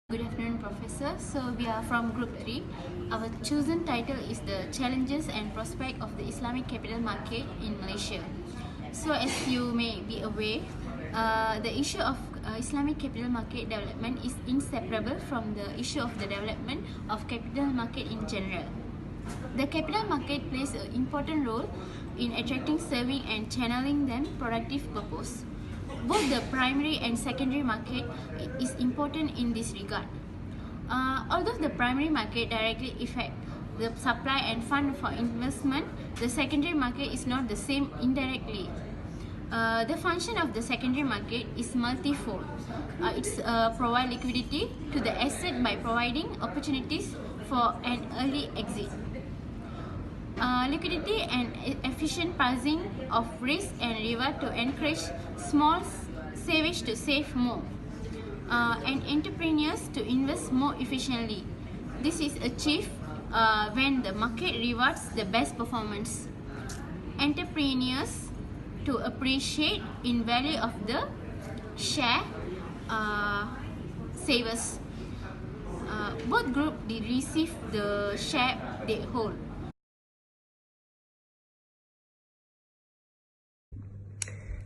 Good afternoon, Professor. So we are from Group 3. Our chosen title is the Challenges and Prospect of the Islamic Capital Market in Malaysia. So as you may be aware, the issue of Islamic capital market development is inseparable from the issue of the development of capital market in general. The capital market plays an important role in attracting, serving and channeling them productive purpose. Both the primary and secondary market is important in this regard. Although the primary market directly affects the supply and fund for investment, the secondary market is not the same indirectly. The function of the secondary market is multifold. It's provide liquidity to the asset by providing opportunities for an early exit. Liquidity and efficient passing of risk and reward to encourage small savers to save more and entrepreneurs to invest more efficiently. This is achieved when the market rewards the best performance. Entrepreneurs to appreciate in value of the share savers. Both groups receive the share they hold.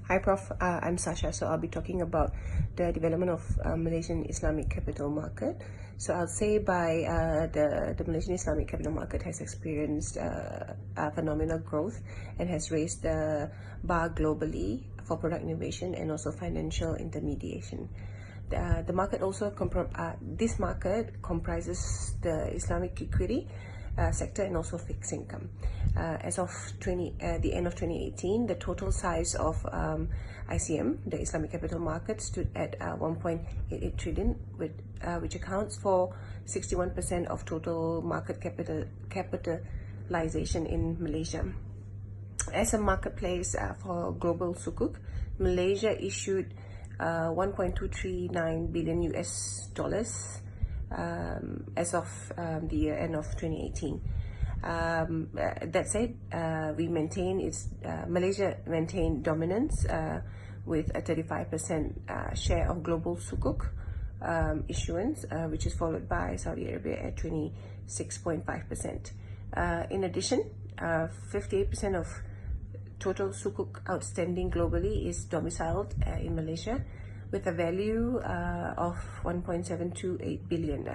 Hi Prof, I'm Syasya, so I'll be talking about the development of Malaysian Islamic capital market. So I'll say the Malaysian Islamic capital market has experienced a phenomenal growth and has raised the bar globally for product innovation and also financial intermediation. The market also this market comprises the Islamic equity sector and also fixed income. As of the end of 2018, the total size of ICM, the Islamic capital market, stood at 1.88 trillion, which accounts for 61% of total market capitalization in Malaysia. As a marketplace for global sukuk, Malaysia issued 1.239 billion US dollars as of the end of 2018. That said, Malaysia maintained dominance with a 35% share of global sukuk issuance, which is followed by Saudi Arabia at 26.5%. In addition, 58% of total sukuk outstanding globally is domiciled in Malaysia, with a value of 1.728 billion.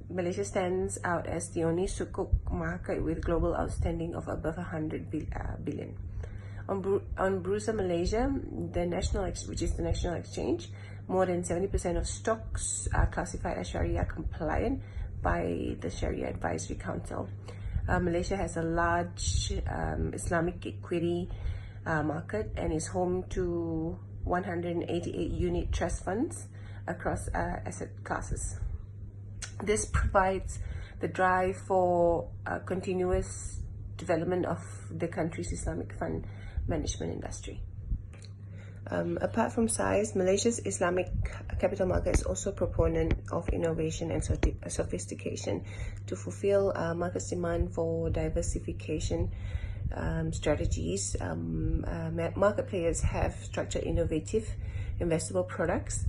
Malaysia stands out as the only sukuk market with global outstanding of above 100 billion. On Bursa Malaysia, which is the national exchange, more than 70% of stocks are classified as Sharia compliant by the Sharia Advisory Council. Malaysia has a large Islamic equity market and is home to 188 unit trust funds across asset classes. This provides the drive for continuous development of the country's Islamic fund management industry. Apart from size, Malaysia's Islamic capital market is also a proponent of innovation and sophistication to fulfill market's demand for diversification strategies. Market players have structured innovative investable products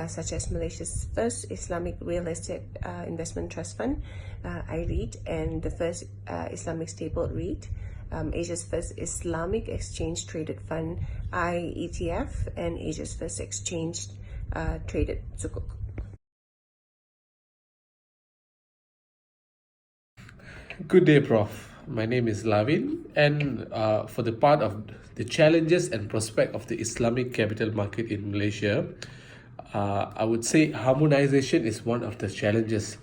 such as Malaysia's first Islamic real estate investment trust fund, IREIT, and the first Islamic stable REIT, Asia's first Islamic exchange traded fund, IETF, and Asia's first exchange traded sukuk. Good day, Prof. My name is Lavin, and for the part of the challenges and prospect of the Islamic capital market in Malaysia, I would say harmonization is one of the challenges,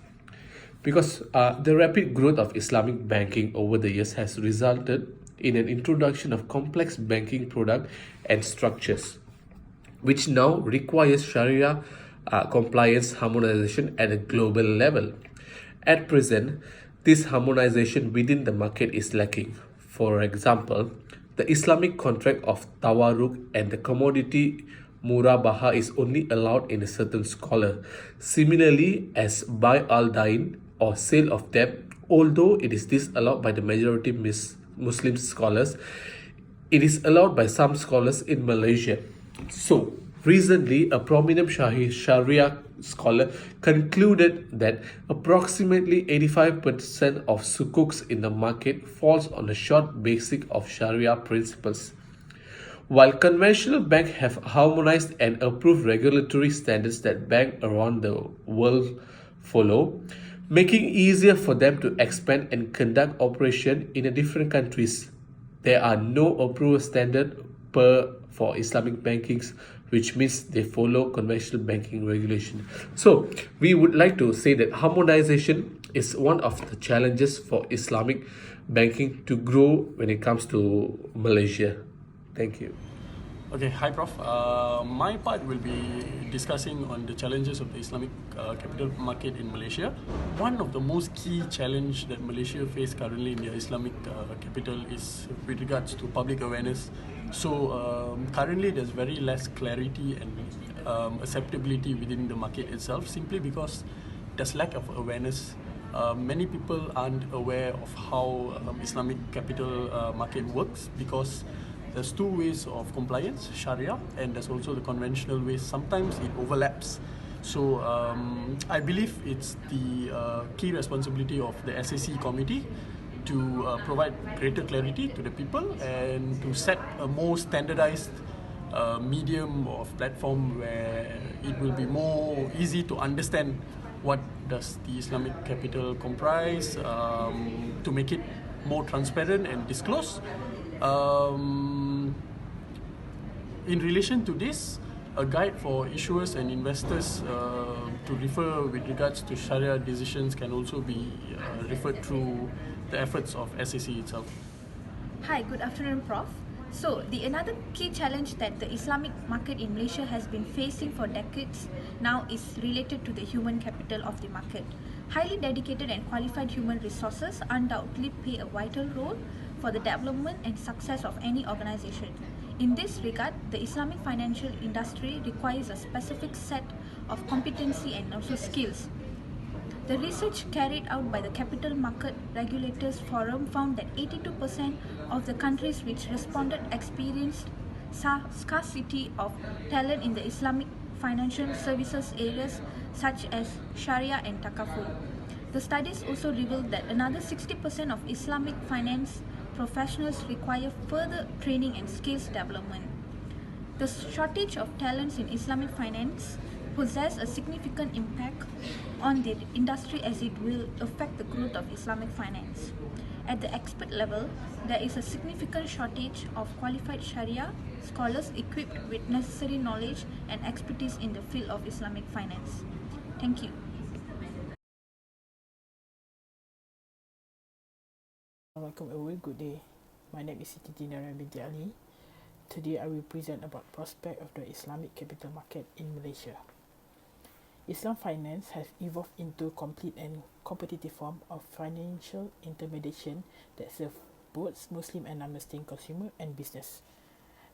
because the rapid growth of Islamic banking over the years has resulted in an introduction of complex banking product and structures, which now requires Sharia compliance harmonization at a global level. At present, this harmonization within the market is lacking. For example, the Islamic contract of tawarruk and the commodity murabaha is only allowed in a certain scholar. Similarly, as buy al-dain or sale of debt, although it is disallowed by the majority Muslim scholars, it is allowed by some scholars in Malaysia. So, Recently, a prominent Sharia scholar concluded that approximately 85% of sukuks in the market falls on the short basic of Sharia principles. While conventional banks have harmonized and approved regulatory standards that banks around the world follow, making it easier for them to expand and conduct operation in the different countries. There are no approval standard per for Islamic bankings, which means they follow conventional banking regulation. So we would like to say that harmonization is one of the challenges for Islamic banking to grow when it comes to Malaysia. Thank you. Okay, hi Prof. My part will be discussing on the challenges of the Islamic capital market in Malaysia. One of the most key challenge that Malaysia face currently in the Islamic capital is with regards to public awareness. So currently there's very less clarity and acceptability within the market itself, simply because there's lack of awareness. Many people aren't aware of how Islamic capital market works, because there's two ways of compliance, Sharia, and there's also the conventional ways. Sometimes it overlaps. So I believe it's the key responsibility of the SAC committee to provide greater clarity to the people and to set a more standardized medium of platform where it will be more easy to understand what does the Islamic capital comprise, to make it more transparent and disclose. In relation to this, a guide for issuers and investors to refer with regards to Sharia decisions can also be referred through the efforts of SAC itself. Hi, good afternoon, Prof. So, another key challenge that the Islamic market in Malaysia has been facing for decades now is related to the human capital of the market. Highly dedicated and qualified human resources undoubtedly play a vital role for the development and success of any organization. In this regard, the Islamic financial industry requires a specific set of competency and also skills. The research carried out by the Capital Market Regulators Forum found that 82% of the countries which responded experienced scarcity of talent in the Islamic financial services areas such as Sharia and Takaful. The studies also revealed that another 60% of Islamic finance professionals require further training and skills development. The shortage of talents in Islamic finance possess a significant impact on the industry, as it will affect the growth of Islamic finance. At the expert level, there is a significant shortage of qualified Sharia scholars equipped with necessary knowledge and expertise in the field of Islamic finance. Thank you. Welcome, a very good day. My name is Siti DINARIYAH BINTI. Today I will present about prospect of the Islamic capital market in Malaysia. Islam finance has evolved into a complete and competitive form of financial intermediation that serve both Muslim and non-Muslim consumer and business.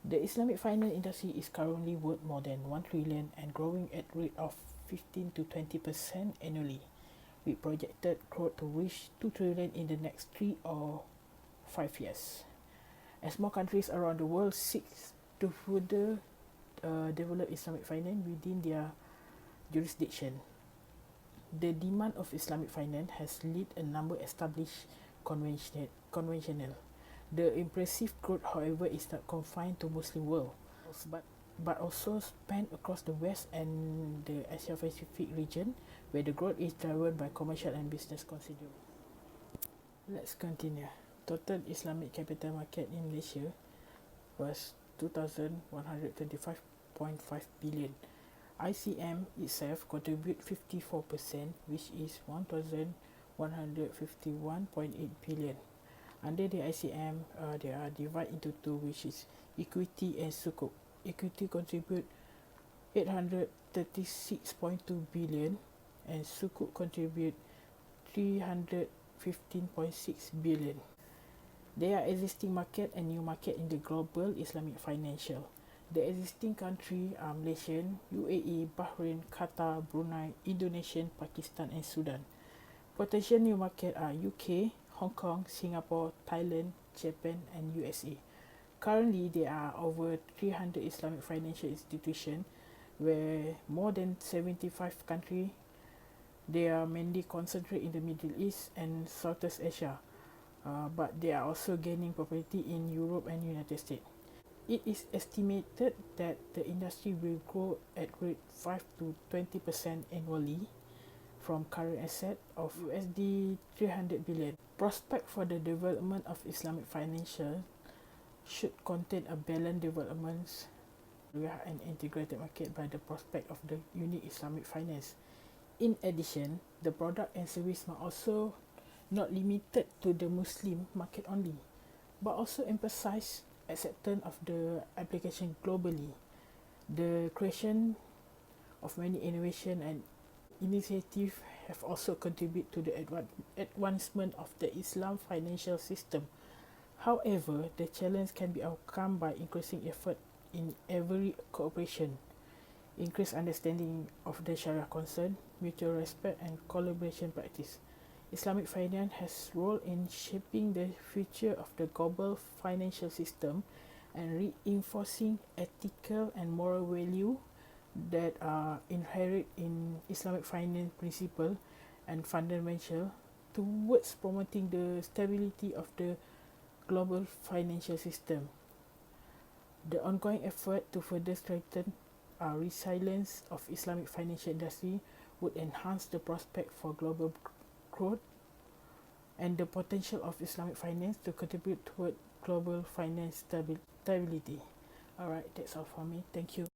The Islamic finance industry is currently worth more than 1 trillion and growing at rate of 15 to 20% annually, with projected growth to reach 2 trillion in the next 3 or 5 years. As more countries around the world seek to further develop Islamic finance within their jurisdiction, the demand of Islamic finance has led a number established conventional. The impressive growth, however, is not confined to Muslim world, but also span across the West and the Asia Pacific region, where the growth is driven by commercial and business considerable. Let's continue. Total Islamic capital market in Malaysia was 2,125.5 billion. ICM itself contribute 54%, which is 1,151.8 billion. Under the ICM, they are divided into two, which is equity and sukuk. Equity contribute 836.2 billion and sukuk contribute 315.6 billion. There are existing market and new market in the global Islamic financial. The existing country are Malaysia, UAE, Bahrain, Qatar, Brunei, Indonesia, Pakistan and Sudan. Potential new market are UK, Hong Kong, Singapore, Thailand, Japan and USA. Currently, there are over 300 Islamic financial institutions where more than 75 countries, they are mainly concentrated in the Middle East and Southeast Asia, but they are also gaining popularity in Europe and United States. It is estimated that the industry will grow at rate 5 to 20% annually from current asset of USD 300 billion. Prospect for the development of Islamic financial should contain a balanced development and integrated market by the prospect of the unique Islamic finance. In addition, the product and service are also not limited to the Muslim market only, but also emphasize acceptance of the application globally. The creation of many innovation and initiatives have also contributed to the advancement of the Islam financial system. However, the challenge can be overcome by increasing effort in every cooperation, increased understanding of the Sharia concern, mutual respect and collaboration practice. Islamic finance has a role in shaping the future of the global financial system and reinforcing ethical and moral value that are inherent in Islamic finance principle and fundamental towards promoting the stability of the global financial system. The ongoing effort to further strengthen resilience of Islamic financial industry would enhance the prospect for global growth and the potential of Islamic finance to contribute toward global finance stability. Alright, that's all for me. Thank you.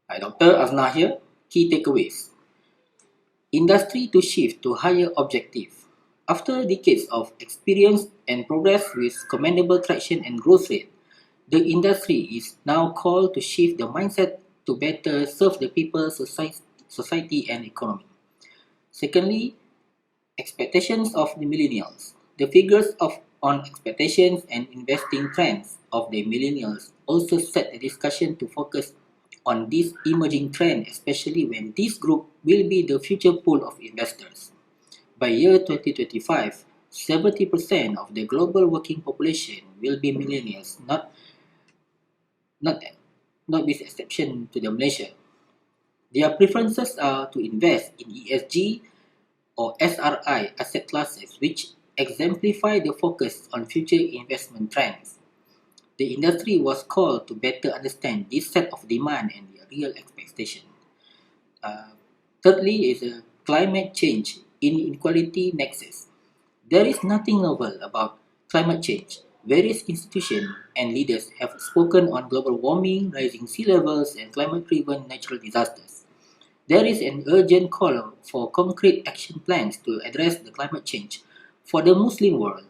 Hi, Dr. AZNAR here. Key takeaways. Industry to shift to higher objective. After decades of experience and progress with commendable traction and growth rate, the industry is now called to shift the mindset to better serve the people, society and economy. Secondly, expectations of the millennials. The figures on expectations and investing trends of the millennials also set the discussion to focus on this emerging trend, especially when this group will be the future pool of investors. By year 2025, 70% of the global working population will be millennials, not with exception to the Malaysia. Their preferences are to invest in ESG or SRI asset classes, which exemplify the focus on future investment trends. The industry was called to better understand this set of demand and their real expectation. Thirdly is a climate change inequality nexus. There is nothing novel about climate change. Various institutions and leaders have spoken on global warming, rising sea levels, and climate-driven natural disasters. There is an urgent call for concrete action plans to address the climate change for the Muslim world.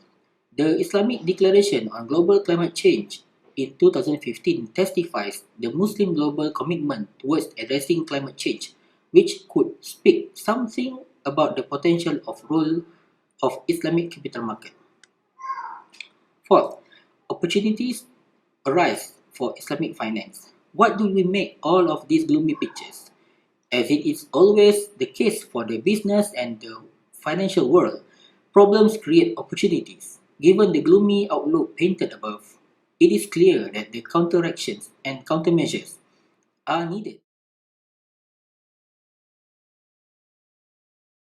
The Islamic Declaration on Global Climate Change in 2015 testifies the Muslim global commitment towards addressing climate change, which could speak something about the potential of role of Islamic capital market. Fourth, opportunities arise for Islamic finance. What do we make all of these gloomy pictures? As it is always the case for the business and the financial world, problems create opportunities. Given the gloomy outlook painted above, it is clear that the counteractions and countermeasures are needed.